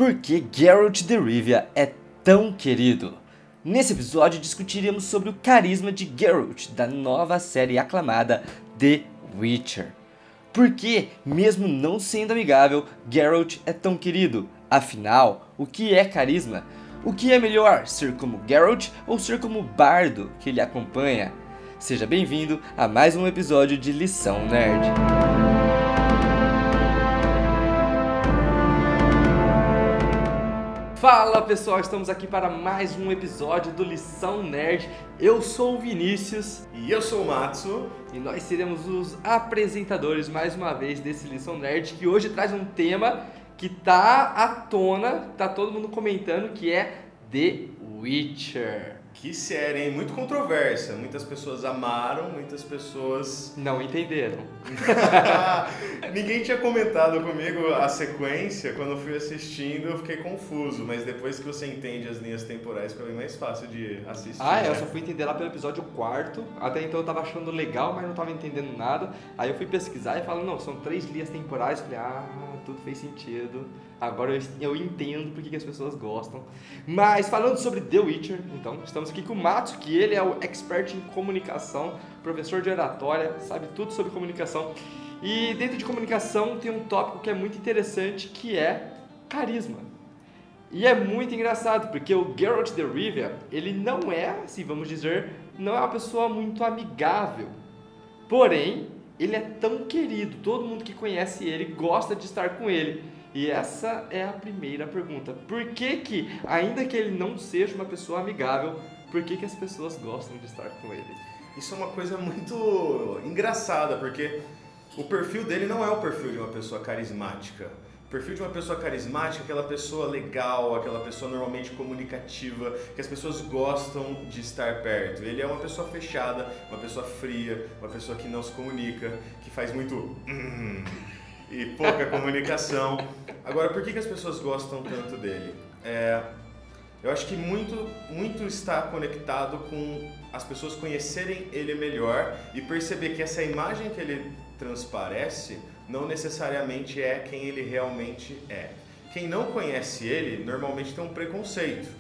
Por que Geralt de Rivia é tão querido? Nesse episódio discutiremos sobre o carisma de Geralt da nova série aclamada The Witcher. Por que, mesmo não sendo amigável, Geralt é tão querido? Afinal, o que é carisma? O que é melhor, ser como Geralt ou ser como o bardo que ele acompanha? Seja bem-vindo a mais um episódio de Lição Nerd. Fala pessoal, estamos aqui para mais um episódio do Lição Nerd. Eu sou o Vinícius. E eu sou o Matsu. E nós seremos os apresentadores mais uma vez desse Lição Nerd, que hoje traz um tema que tá à tona, tá todo mundo comentando, que é The Witcher. Que série, hein? Muito controversa. Muitas pessoas amaram, muitas pessoas não entenderam. Ninguém tinha comentado comigo a sequência. Quando eu fui assistindo, eu fiquei confuso. Mas depois que você entende as linhas temporais, fica bem mais fácil de assistir. Eu só fui entender lá pelo episódio 4. Até então eu tava achando legal, mas não tava entendendo nada. Aí eu fui pesquisar e falo, não, são 3 linhas temporais. Falei, tudo fez sentido. Agora eu entendo porque que as pessoas gostam. Mas falando sobre The Witcher, então, estamos aqui com o Matsu, que ele é o expert em comunicação, professor de oratória, sabe tudo sobre comunicação. E dentro de comunicação tem um tópico que é muito interessante, que é carisma. E é muito engraçado, porque o Geralt de Rivia, ele não é, assim, vamos dizer, não é uma pessoa muito amigável. Porém, ele é tão querido, todo mundo que conhece ele gosta de estar com ele. E essa é a primeira pergunta. Por que, ainda que ele não seja uma pessoa amigável, por que as pessoas gostam de estar com ele? Isso é uma coisa muito engraçada, porque o perfil dele não é o perfil de uma pessoa carismática. O perfil de uma pessoa carismática é aquela pessoa legal, aquela pessoa normalmente comunicativa, que as pessoas gostam de estar perto. Ele é uma pessoa fechada, uma pessoa fria, uma pessoa que não se comunica, que faz muito e pouca comunicação. Agora, por que as pessoas gostam tanto dele? Eu acho que muito está conectado com as pessoas conhecerem ele melhor e perceber que essa imagem que ele transparece não necessariamente é quem ele realmente é. Quem não conhece ele normalmente tem um preconceito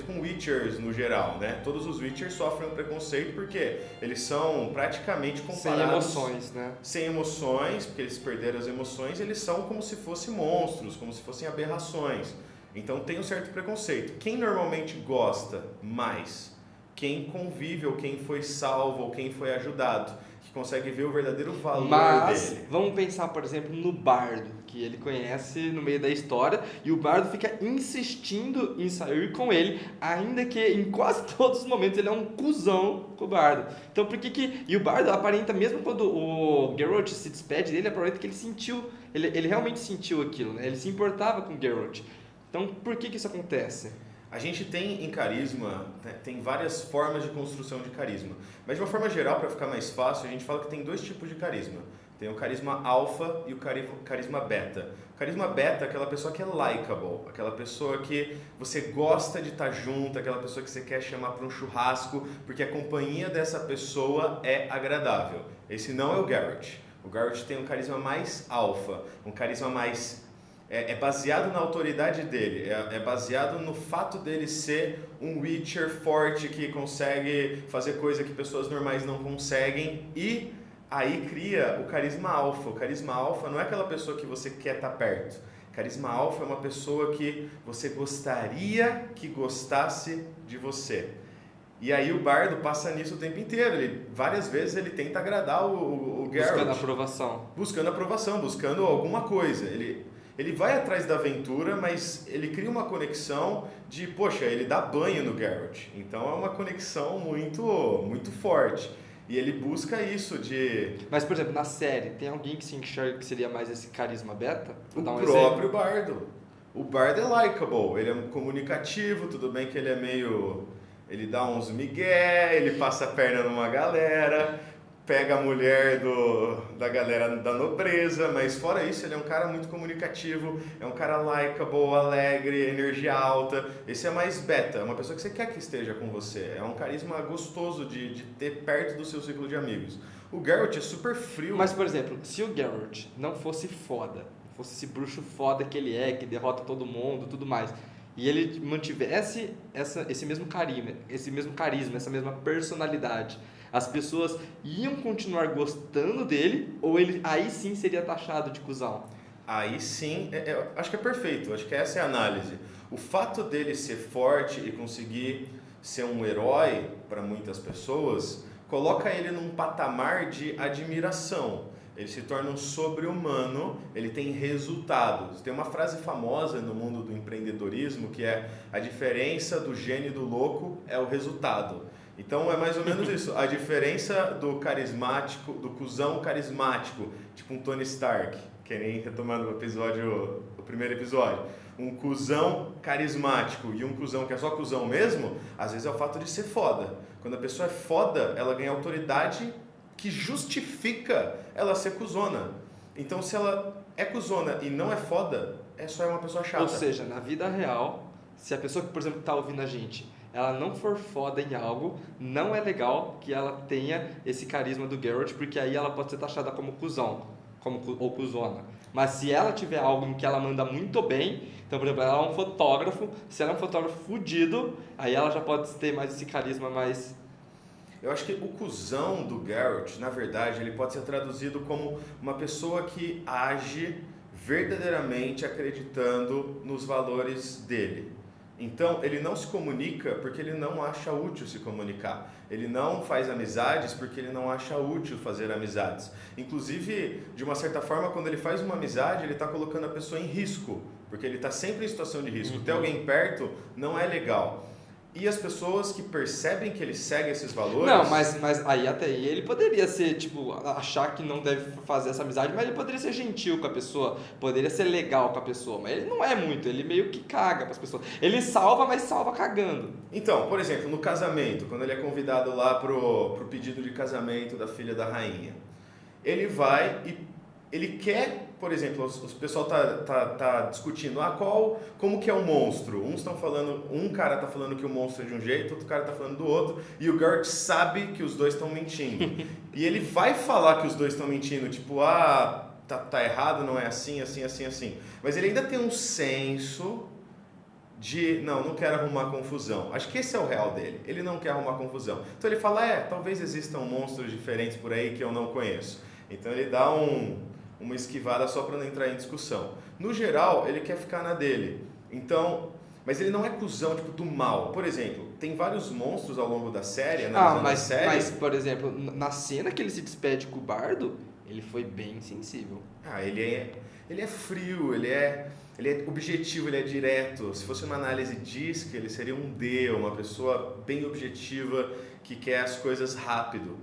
com Witchers no geral, né? Todos os Witchers sofrem um preconceito porque eles são praticamente comparados... Sem emoções, né? Sem emoções, porque eles perderam as emoções, eles são como se fossem monstros, como se fossem aberrações. Então tem um certo preconceito. Quem normalmente gosta mais? Quem convive, ou quem foi salvo, ou quem foi ajudado, que consegue ver o verdadeiro valor dele. Vamos pensar, por exemplo, no bardo, que ele conhece no meio da história, e o bardo fica insistindo em sair com ele, ainda que em quase todos os momentos ele é um cuzão com o bardo. Então por que... E o bardo aparenta, mesmo quando o Geralt se despede dele, aparenta que ele sentiu, ele realmente sentiu aquilo, né? Ele se importava com o Geralt. Então por que isso acontece? A gente tem em carisma, tem várias formas de construção de carisma. Mas de uma forma geral, para ficar mais fácil, a gente fala que tem 2 tipos de carisma. Tem o carisma alfa e o carisma beta. O carisma beta é aquela pessoa que é likable, aquela pessoa que você gosta de estar junto, aquela pessoa que você quer chamar para um churrasco, porque a companhia dessa pessoa é agradável. Esse não é o Geralt. O Geralt tem um carisma mais alfa, um carisma mais... É baseado na autoridade dele, é baseado no fato dele ser um Witcher forte que consegue fazer coisa que pessoas normais não conseguem, e aí cria o carisma alfa. O carisma alfa não é aquela pessoa que você quer estar perto. Carisma alfa é uma pessoa que você gostaria que gostasse de você. E aí o bardo passa nisso o tempo inteiro. Várias vezes ele tenta agradar o Geralt. Buscando aprovação, buscando alguma coisa. Ele vai atrás da aventura, mas ele cria uma conexão de, poxa, ele dá banho no Geralt. Então é uma conexão muito, muito forte. E ele busca isso de... Mas, por exemplo, na série, tem alguém que se enxerga que seria mais esse carisma beta? O próprio bardo. O bardo é likable, ele é comunicativo, tudo bem que ele é meio... Ele dá uns migué, ele passa a perna numa galera... Pega a mulher da galera da nobreza, mas fora isso ele é um cara muito comunicativo, é um cara likable, alegre, energia alta. Esse é mais beta, é uma pessoa que você quer que esteja com você, é um carisma gostoso de ter perto do seu ciclo de amigos. O Geralt é super frio. Mas, por exemplo, se o Geralt não fosse foda, fosse esse bruxo foda que ele é, que derrota todo mundo, tudo mais, e ele mantivesse esse mesmo carisma, essa mesma personalidade, as pessoas iam continuar gostando dele ou ele aí sim seria taxado de cuzão? Aí sim, acho que é perfeito, acho que essa é a análise. O fato dele ser forte e conseguir ser um herói para muitas pessoas, coloca ele num patamar de admiração. Ele se torna um sobre-humano, ele tem resultados. Tem uma frase famosa no mundo do empreendedorismo que é: a diferença do gênio e do louco é o resultado. Então é mais ou menos isso. A diferença do carismático, do cuzão carismático, tipo um Tony Stark, que nem retomando o primeiro episódio, um cuzão carismático e um cuzão que é só cuzão mesmo, às vezes é o fato de ser foda. Quando a pessoa é foda, ela ganha autoridade que justifica ela ser cuzona. Então se ela é cuzona e não é foda, só uma pessoa chata. Ou seja, na vida real, se a pessoa que, por exemplo, está ouvindo a gente, ela não for foda em algo, não é legal que ela tenha esse carisma do Geralt, porque aí ela pode ser taxada como cuzão, ou cuzona. Mas se ela tiver algo em que ela manda muito bem, então, por exemplo, ela é um fotógrafo, se ela é um fotógrafo fudido, aí ela já pode ter mais esse carisma mais... Eu acho que o cuzão do Geralt, na verdade, ele pode ser traduzido como uma pessoa que age verdadeiramente acreditando nos valores dele. Então, ele não se comunica porque ele não acha útil se comunicar. Ele não faz amizades porque ele não acha útil fazer amizades. Inclusive, de uma certa forma, quando ele faz uma amizade, ele está colocando a pessoa em risco, porque ele está sempre em situação de risco. Ter alguém perto não é legal. E as pessoas que percebem que ele segue esses valores... Não, mas aí até aí ele poderia ser, tipo, achar que não deve fazer essa amizade, mas ele poderia ser gentil com a pessoa, poderia ser legal com a pessoa, mas ele não é muito, ele meio que caga pras pessoas. Ele salva, mas salva cagando. Então, por exemplo, no casamento, quando ele é convidado lá pro pedido de casamento da filha da rainha, ele vai e ele quer, por exemplo, o pessoal tá discutindo, como que é o monstro? Um cara tá falando que o monstro é de um jeito, outro cara tá falando do outro, e o Geralt sabe que os dois estão mentindo. E ele vai falar que os dois estão mentindo, tipo, tá errado, não é assim, assim, assim, assim. Mas ele ainda tem um senso de, não quero arrumar confusão. Acho que esse é o real dele, ele não quer arrumar confusão. Então ele fala, talvez existam monstros diferentes por aí que eu não conheço. Então ele dá uma esquivada só para não entrar em discussão. No geral, ele quer ficar na dele. Então, mas ele não é cuzão, tipo, do mal. Por exemplo, tem vários monstros ao longo da série, mas, por exemplo, na cena que ele se despede com o Bardo, ele foi bem sensível. Ele é frio, ele é objetivo, ele é direto. Se fosse uma análise DISC, ele seria um D, uma pessoa bem objetiva que quer as coisas rápido.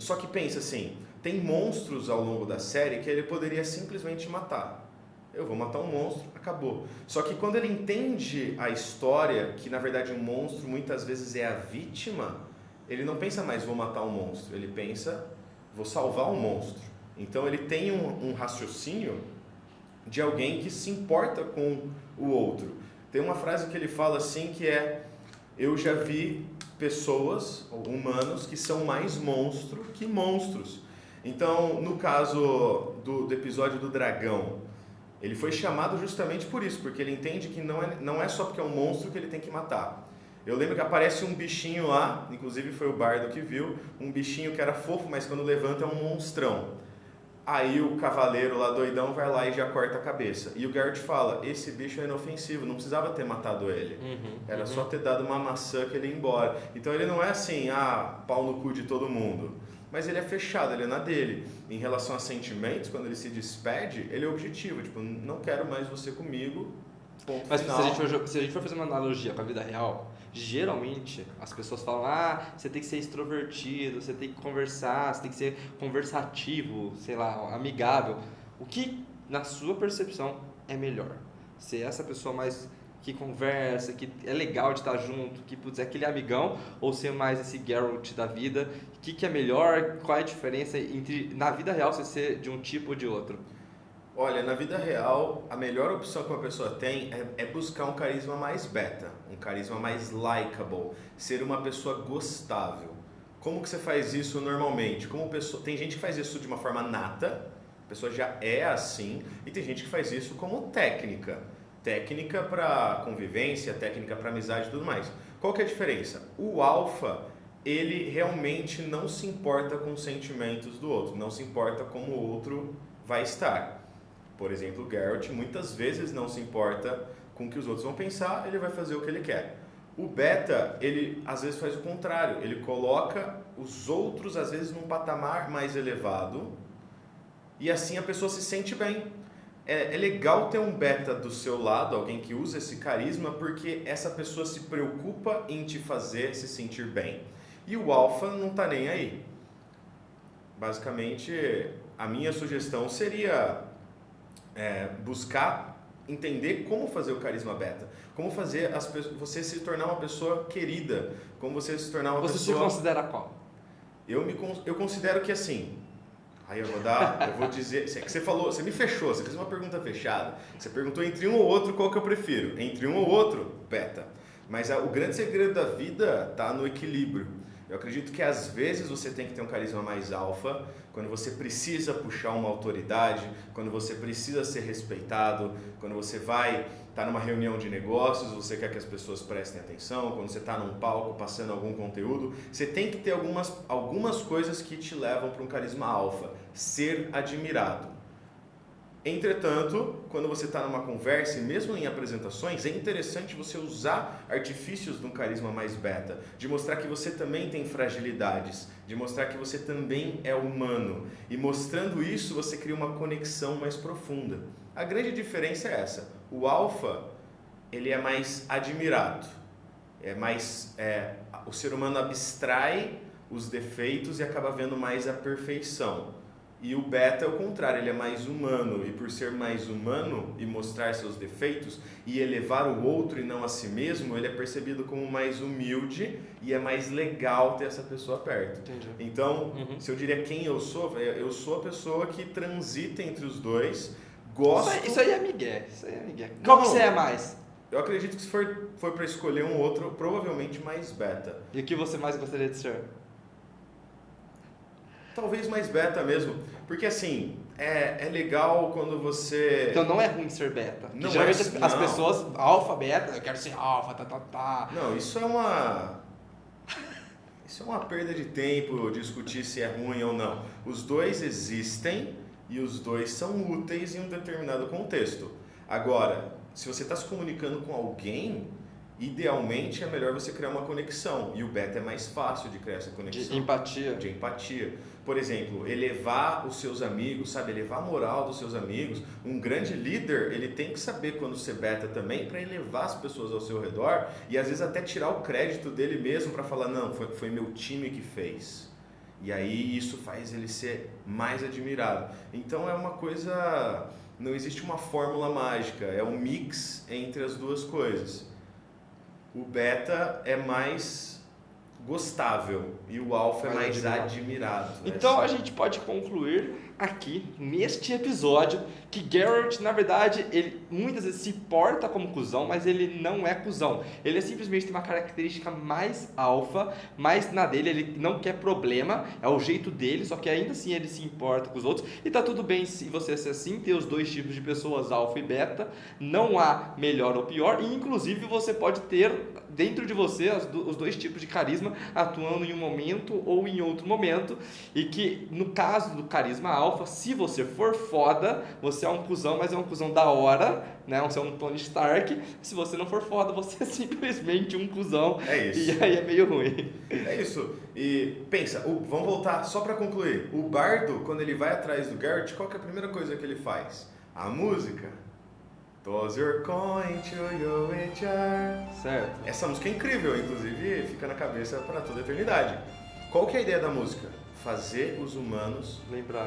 Só que pensa assim, tem monstros ao longo da série que ele poderia simplesmente matar. Eu vou matar um monstro, acabou. Só que quando ele entende a história, que na verdade um monstro muitas vezes é a vítima, ele não pensa mais, vou matar um monstro. Ele pensa, vou salvar um monstro. Então ele tem um raciocínio de alguém que se importa com o outro. Tem uma frase que ele fala assim que é: eu já vi pessoas, humanos, que são mais monstro que monstros. Então, no caso do episódio do dragão, ele foi chamado justamente por isso, porque ele entende que não é só porque é um monstro que ele tem que matar. Eu lembro que aparece um bichinho lá, inclusive foi o Bardo que viu, um bichinho que era fofo, mas quando levanta é um monstrão. Aí o cavaleiro lá doidão vai lá e já corta a cabeça. E o Geralt fala, esse bicho é inofensivo, não precisava ter matado ele. Era só ter dado uma maçã que ele ia embora. Então ele não é assim, pau no cu de todo mundo. Mas ele é fechado, ele é na dele. Em relação a sentimentos, quando ele se despede, ele é objetivo. Tipo, não quero mais você comigo, ponto Mas final. se a gente for fazer uma analogia com a vida real, geralmente as pessoas falam, você tem que ser extrovertido, você tem que conversar, você tem que ser conversativo, sei lá, amigável. O que, na sua percepção, é melhor? Ser essa pessoa mais que conversa, que é legal de estar junto, que é aquele amigão, ou ser mais esse Geralt da vida? O que é melhor? Qual é a diferença entre, na vida real, você ser de um tipo ou de outro? Olha, na vida real, a melhor opção que uma pessoa tem é buscar um carisma mais beta, um carisma mais likable, ser uma pessoa gostável. Como que você faz isso normalmente? Tem gente que faz isso de uma forma nata, pessoa já é assim, e tem gente que faz isso como técnica. Técnica para convivência, técnica para amizade e tudo mais. Qual que é a diferença? O alfa, ele realmente não se importa com os sentimentos do outro, não se importa como o outro vai estar. Por exemplo, o Geralt muitas vezes não se importa com o que os outros vão pensar, ele vai fazer o que ele quer. O beta, ele às vezes faz o contrário, ele coloca os outros às vezes num patamar mais elevado e assim a pessoa se sente bem. É legal ter um beta do seu lado, alguém que usa esse carisma, porque essa pessoa se preocupa em te fazer se sentir bem. E o alfa não tá nem aí. Basicamente, a minha sugestão seria buscar entender como fazer o carisma beta, como fazer você se tornar uma pessoa querida, como você se tornar uma pessoa... Você se considera qual? Eu considero que assim... Aí eu vou dizer, que você falou, você me fechou, você fez uma pergunta fechada, você perguntou entre um ou outro qual que eu prefiro, entre um ou outro, beta. Mas o grande segredo da vida está no equilíbrio. Eu acredito que às vezes você tem que ter um carisma mais alfa, quando você precisa puxar uma autoridade, quando você precisa ser respeitado, quando você vai estar numa reunião de negócios, você quer que as pessoas prestem atenção, quando você está num palco passando algum conteúdo, você tem que ter algumas coisas que te levam para um carisma alfa, ser admirado. Entretanto, quando você está numa conversa e mesmo em apresentações, é interessante você usar artifícios de um carisma mais beta, de mostrar que você também tem fragilidades, de mostrar que você também é humano. E mostrando isso, você cria uma conexão mais profunda. A grande diferença é essa. O alfa, ele é mais admirado. O ser humano abstrai os defeitos e acaba vendo mais a perfeição. E o beta é o contrário, ele é mais humano, e por ser mais humano e mostrar seus defeitos e elevar o outro e não a si mesmo, ele é percebido como mais humilde e é mais legal ter essa pessoa perto. Entendi. Então, se eu diria quem eu sou a pessoa que transita entre os dois, gosto... Isso aí é migué, Qual que você é mais? Eu acredito que se for para escolher um outro, provavelmente mais beta. E o que você mais gostaria de ser? Talvez mais beta mesmo, porque assim, é legal quando você... Então não é ruim ser beta. Não, geralmente não. As pessoas, alfa, beta, eu quero ser alfa, Não, isso é uma perda de tempo discutir se é ruim ou não. Os dois existem e os dois são úteis em um determinado contexto. Agora, se você está se comunicando com alguém... Idealmente é melhor você criar uma conexão, e o beta é mais fácil de criar essa conexão. De empatia. De empatia. Por exemplo, elevar os seus amigos, elevar a moral dos seus amigos. Um grande líder, ele tem que saber quando ser beta também, para elevar as pessoas ao seu redor, e às vezes até tirar o crédito dele mesmo para falar, não, foi meu time que fez. E aí isso faz ele ser mais admirado. Então é uma coisa, não existe uma fórmula mágica, é um mix entre as duas coisas. O beta é mais gostável e o alfa é mais admirado. Então a gente pode concluir aqui, neste episódio, que Geralt, na verdade, ele muitas vezes se porta como cuzão, mas ele não é cuzão. Ele simplesmente tem uma característica mais alfa, mais na dele, ele não quer problema, é o jeito dele, só que ainda assim ele se importa com os outros. E tá tudo bem se você ser assim, ter os dois tipos de pessoas, alfa e beta, não há melhor ou pior, e inclusive você pode ter dentro de você os dois tipos de carisma atuando em um momento ou em outro momento, e que no caso do carisma alfa, se você for foda, você é um cuzão, mas é um cuzão da hora, né? Você é um Tony Stark. Se você não for foda, você é simplesmente um cuzão. É isso. E aí é meio ruim. É isso. E pensa, vamos voltar só para concluir. O bardo, quando ele vai atrás do Geralt, qual que é a primeira coisa que ele faz? A música. Toss your coin to your jar. Certo. Essa música é incrível, inclusive fica na cabeça para toda a eternidade. Qual que é a ideia da música? Fazer os humanos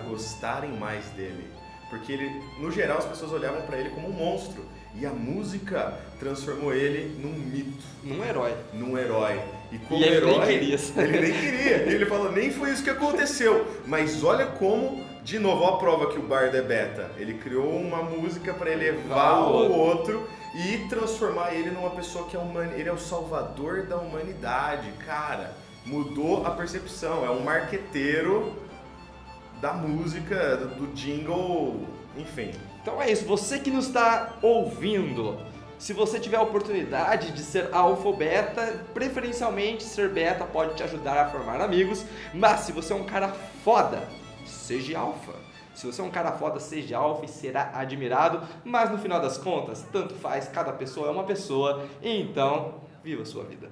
gostarem mais dele. Porque ele, no geral, as pessoas olhavam para ele como um monstro. E a música transformou ele num mito. Num herói. Num herói. E como ele herói, nem queria. Ele nem queria. Ele falou, nem foi isso que aconteceu. Mas olha como, de novo, a prova que o bardo é beta. Ele criou uma música para elevar o outro e transformar ele numa pessoa que ele é o salvador da humanidade. Cara, mudou a percepção. É um marqueteiro da música, do jingle, enfim. Então é isso, você que nos está ouvindo, se você tiver a oportunidade de ser alfa ou beta, preferencialmente ser beta pode te ajudar a formar amigos, mas se você é um cara foda, seja alfa. Se você é um cara foda, seja alfa e será admirado, mas no final das contas, tanto faz, cada pessoa é uma pessoa, então viva a sua vida.